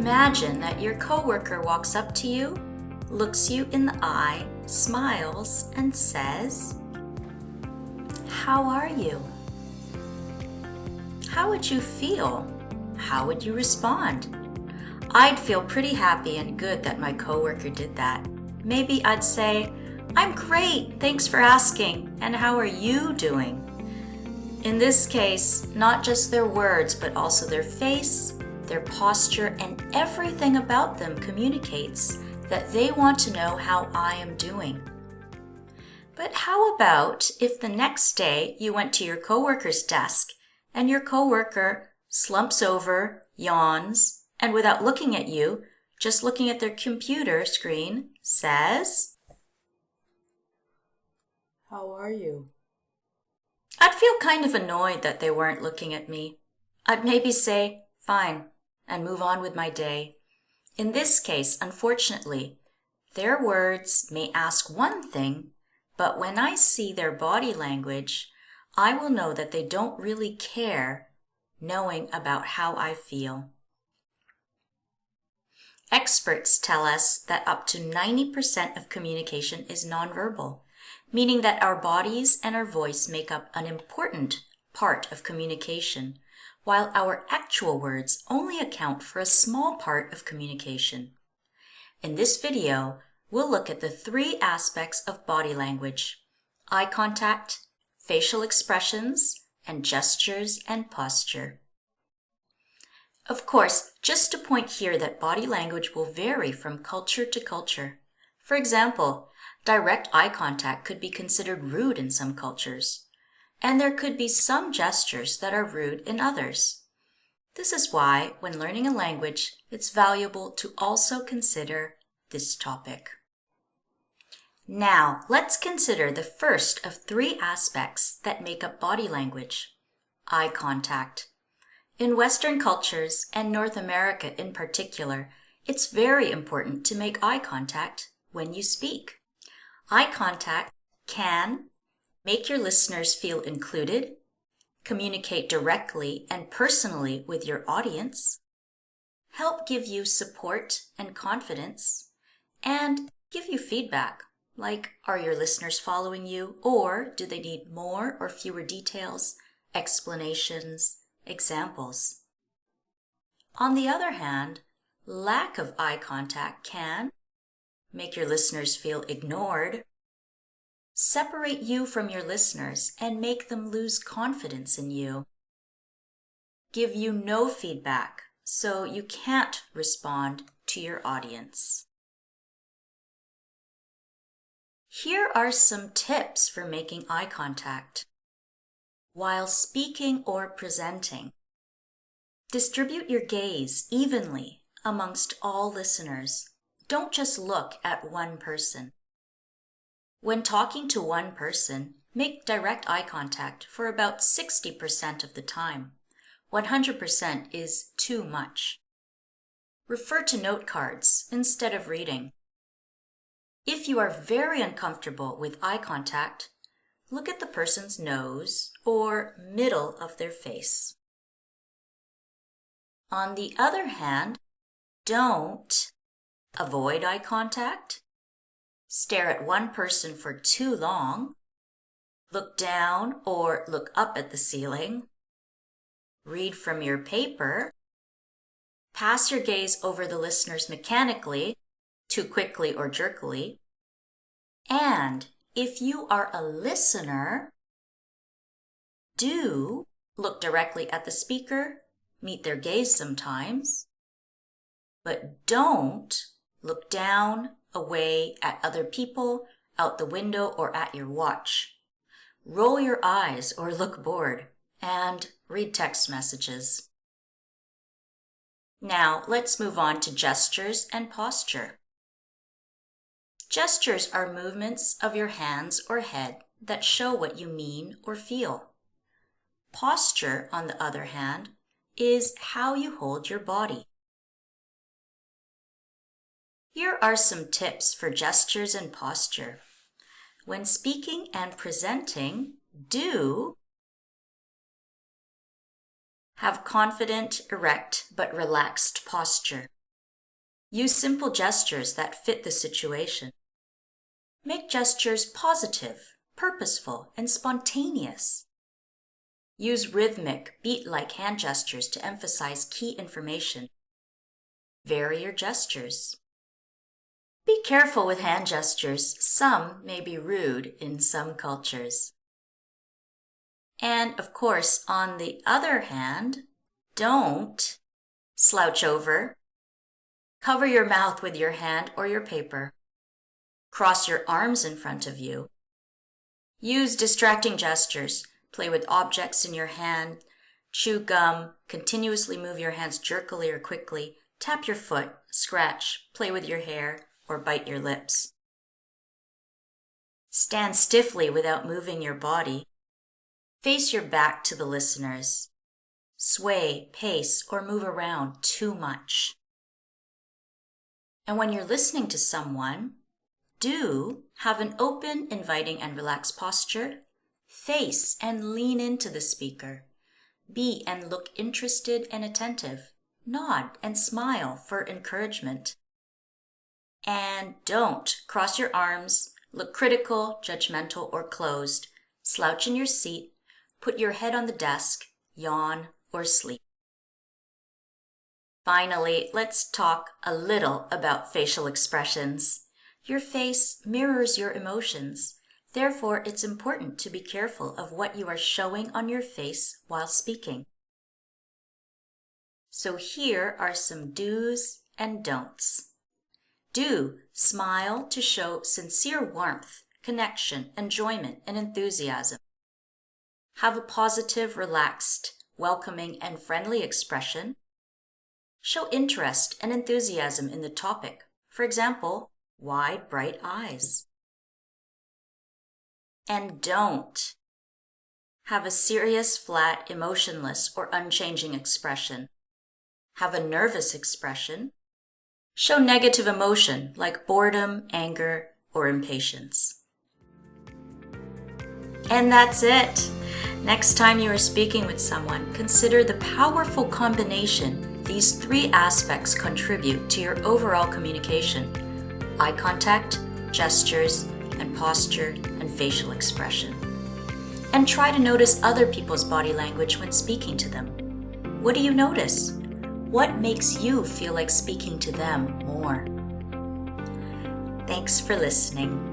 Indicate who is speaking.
Speaker 1: Imagine that your coworker walks up to you, looks you in the eye, smiles, and says, "How are you?" How would you feel? How would you respond? I'd feel pretty happy and good that my coworker did that. Maybe I'd say, "I'm great, thanks for asking, and how are you doing?" In this case, not just their words, but also their face, their posture, and everything about them communicates that they want to know how I am doing. But how about if the next day you went to your coworker's desk and your coworker slumps over, yawns, and without looking at you, just looking at their computer screen, says, "How are you?" I'd feel kind of annoyed that they weren't looking at me. I'd maybe say, "Fine," and move on with my day. In this case, unfortunately, their words may ask one thing, but when I see their body language, I will know that they don't really care, knowing about how I feel. Experts tell us that up to 90% of communication is nonverbal, meaning that our bodies and our voice make up an important part of communication, while our actual words only account for a small part of communication. In this video, we'll look at the 3 aspects of body language: eye contact, facial expressions, and gestures and posture. Of course, just to point here that body language will vary from culture to culture. For example, direct eye contact could be considered rude in some cultures, and there could be some gestures that are rude in others. This is why, when learning a language, it's valuable to also consider this topic. Now, let's consider the first of 3 aspects that make up body language: eye contact. In Western cultures, and North America in particular, it's very important to make eye contact when you speak. Eye contact can make your listeners feel included, communicate directly and personally with your audience, help give you support and confidence, and give you feedback, like, are your listeners following you, or do they need more or fewer details, explanations, examples. On the other hand, lack of eye contact can make your listeners feel ignored, separate you from your listeners and make them lose confidence in you, give you no feedback so you can't respond to your audience. Here are some tips for making eye contact. While speaking or presenting, distribute your gaze evenly amongst all listeners. Don't just look at one person. When talking to one person, make direct eye contact for about 60% of the time. 100% is too much. Refer to note cards instead of reading. If you are very uncomfortable with eye contact, look at the person's nose or middle of their face. On the other hand, don't avoid eye contact, stare at one person for too long, look down or look up at the ceiling, read from your paper, pass your gaze over the listeners mechanically, too quickly or jerkily, and if you are a listener, do look directly at the speaker, meet their gaze sometimes, but don't look down, away at other people, out the window, or at your watch. Roll your eyes or look bored, and read text messages. Now, let's move on to gestures and posture. Gestures are movements of your hands or head that show what you mean or feel. Posture, on the other hand, is how you hold your body. Here are some tips for gestures and posture. When speaking and presenting, do have confident, erect, but relaxed posture. Use simple gestures that fit the situation. Make gestures positive, purposeful, and spontaneous. Use rhythmic, beat-like hand gestures to emphasize key information. Vary your gestures. Be careful with hand gestures. Some may be rude in some cultures. And of course, on the other hand, don't slouch over. Cover your mouth with your hand or your paper. Cross your arms in front of you. Use distracting gestures. Play with objects in your hand. Chew gum. Continuously move your hands jerkily or quickly. Tap your foot. Scratch. Play with your hair or bite your lips. Stand stiffly without moving your body. Face your back to the listeners. Sway, pace, or move around too much. And when you're listening to someone, do have an open, inviting, and relaxed posture. Face and lean into the speaker. Be and look interested and attentive. Nod and smile for encouragement. And don't cross your arms, look critical, judgmental, or closed. Slouch in your seat. Put your head on the desk. Yawn or sleep. Finally, let's talk a little about facial expressions. Your face mirrors your emotions. Therefore, it's important to be careful of what you are showing on your face while speaking. So here are some do's and don'ts. Do smile to show sincere warmth, connection, enjoyment, and enthusiasm. Have a positive, relaxed, welcoming, and friendly expression. Show interest and enthusiasm in the topic. For example, wide, bright eyes. And don't have a serious, flat, emotionless, or unchanging expression. Have a nervous expression. Show negative emotion like boredom, anger, or impatience. And that's it. Next time you are speaking with someone, consider the powerful combination these three aspects contribute to your overall communication: eye contact, gestures, and posture and facial expression. And try to notice other people's body language when speaking to them. What do you notice? What makes you feel like speaking to them more? Thanks for listening.